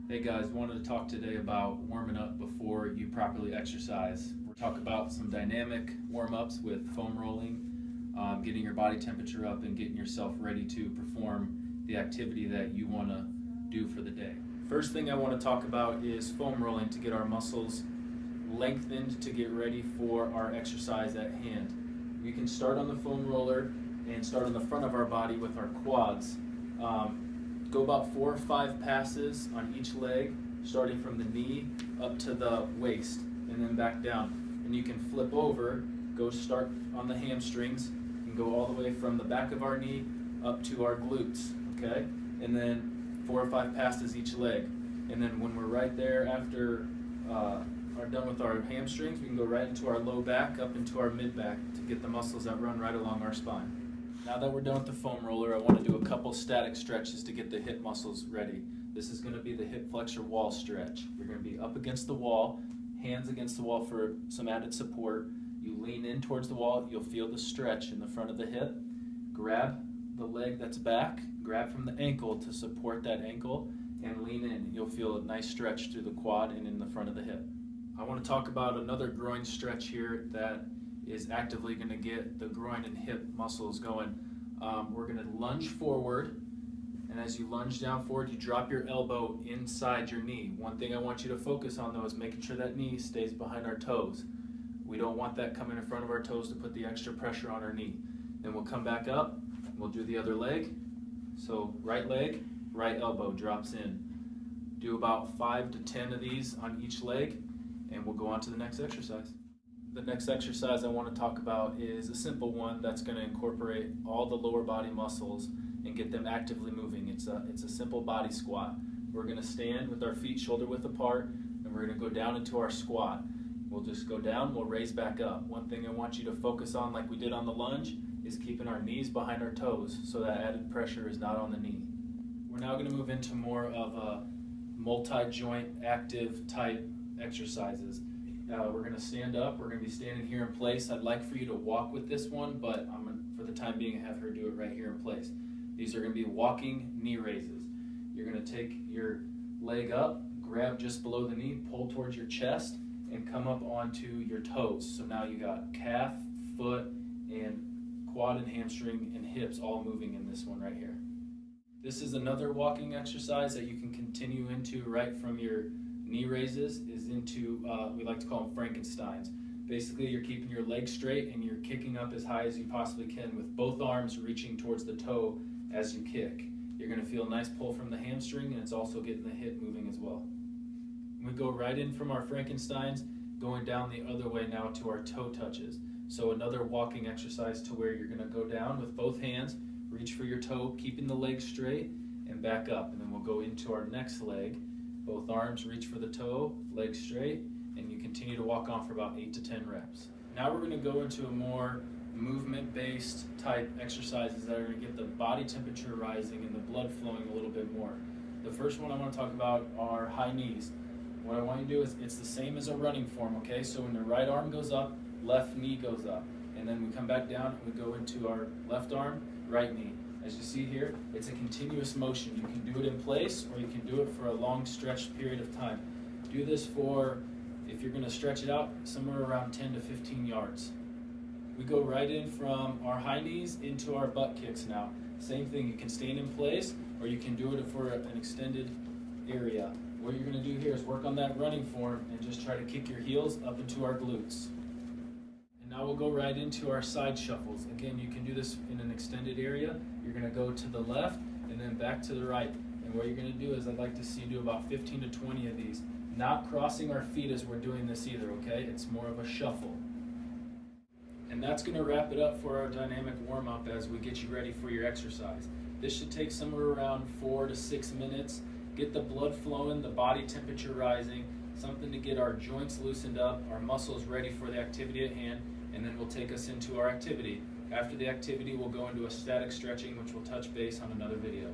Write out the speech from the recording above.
Hey guys, wanted to talk today about warming up before you properly exercise. We'll talk about some dynamic warm-ups with foam rolling, getting your body temperature up and getting yourself ready to perform the activity that you want to do for the day. First thing I want to talk about is foam rolling to get our muscles lengthened to get ready for our exercise at hand. We can start on the foam roller and start on the front of our body with our quads. Go about 4 or 5 passes on each leg, starting from the knee up to the waist and then back down. And you can flip over, go start on the hamstrings and go all the way from the back of our knee up to our glutes, okay? And then 4 or 5 passes each leg. And then when we're right there after are done with our hamstrings, we can go right into our low back, up into our mid back to get the muscles that run right along our spine. Now that we're done with the foam roller, I want to do a couple static stretches to get the hip muscles ready. This is going to be the hip flexor wall stretch. You're going to be up against the wall, hands against the wall for some added support. You lean in towards the wall, you'll feel the stretch in the front of the hip. Grab the leg that's back, grab from the ankle to support that ankle, and lean in. You'll feel a nice stretch through the quad and in the front of the hip. I want to talk about another groin stretch here that is actively going to get the groin and hip muscles going. We're going to lunge forward, and as you lunge down forward, you drop your elbow inside your knee. One thing I want you to focus on though is making sure that knee stays behind our toes. We don't want that coming in front of our toes to put the extra pressure on our knee. Then we'll come back up, we'll do the other leg. So right leg, right elbow drops in. Do about 5 to 10 of these on each leg, and we'll go on to the next exercise. The next exercise I want to talk about is a simple one that's going to incorporate all the lower body muscles and get them actively moving. It's a simple body squat. We're going to stand with our feet shoulder width apart, and we're going to go down into our squat. We'll just go down, we'll raise back up. One thing I want you to focus on, like we did on the lunge, is keeping our knees behind our toes so that added pressure is not on the knee. We're now going to move into more of a multi-joint active type exercises. We're going to stand up. We're going to be standing here in place. I'd like for you to walk with this one, but for the time being, have her do it right here in place. These are going to be walking knee raises. You're going to take your leg up, grab just below the knee, pull towards your chest, and come up onto your toes. So now you got calf, foot, and quad and hamstring and hips all moving in this one right here. This is another walking exercise that you can continue into right from your knee raises is into, we like to call them Frankensteins. Basically, you're keeping your legs straight and you're kicking up as high as you possibly can with both arms reaching towards the toe as you kick. You're going to feel a nice pull from the hamstring, and it's also getting the hip moving as well. We go right in from our Frankensteins, going down the other way now to our toe touches. So another walking exercise to where you're going to go down with both hands, reach for your toe, keeping the leg straight, and back up. And then we'll go into our next leg. Both arms reach for the toe, legs straight, and you continue to walk on for about 8 to 10 reps. Now we're going to go into a more movement-based type exercises that are going to get the body temperature rising and the blood flowing a little bit more. The first one I want to talk about are high knees. What I want you to do is, it's the same as a running form, okay? So when the right arm goes up, left knee goes up. And then we come back down and we go into our left arm, right knee. As you see here, it's a continuous motion. You can do it in place, or you can do it for a long stretched period of time. Do this for, if you're going to stretch it out, somewhere around 10 to 15 yards. We go right in from our high knees into our butt kicks now. Same thing, you can stand in place, or you can do it for an extended area. What you're going to do here is work on that running form and just try to kick your heels up into our glutes. Now we'll go right into our side shuffles. Again, you can do this in an extended area. You're going to go to the left and then back to the right. And what you're going to do is, I'd like to see you do about 15 to 20 of these. Not crossing our feet as we're doing this either, okay? It's more of a shuffle. And that's going to wrap it up for our dynamic warm-up as we get you ready for your exercise. This should take somewhere around 4 to 6 minutes. Get the blood flowing, the body temperature rising, something to get our joints loosened up, our muscles ready for the activity at hand, and then we'll take us into our activity. After the activity, we'll go into a static stretching, which we'll touch base on another video.